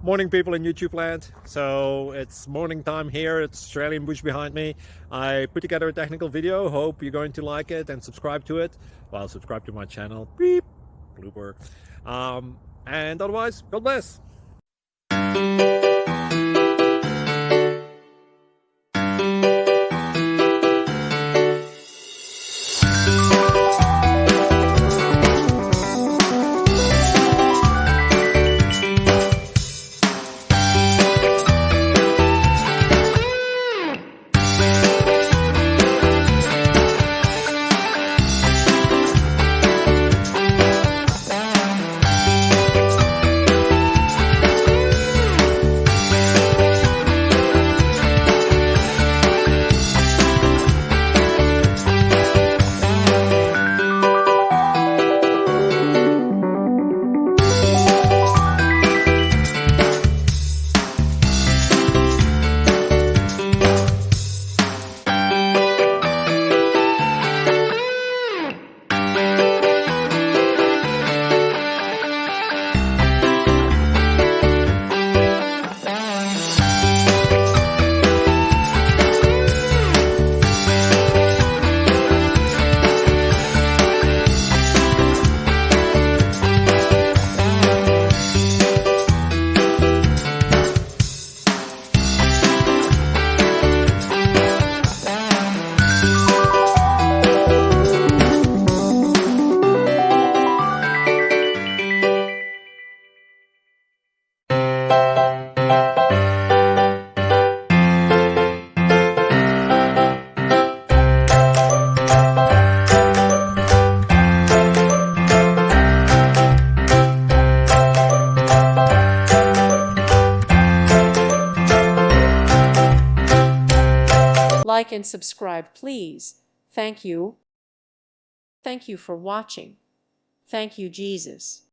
Morning, people in YouTube land. So it's morning time here. It's Australian bush behind me. I put together a technical video. Hope you're going to like it and subscribe to it. Well, subscribe to my channel. Beep. Blooper. And otherwise, God bless. Like and subscribe, please. Thank you. Thank you for watching. Thank you, Jesus.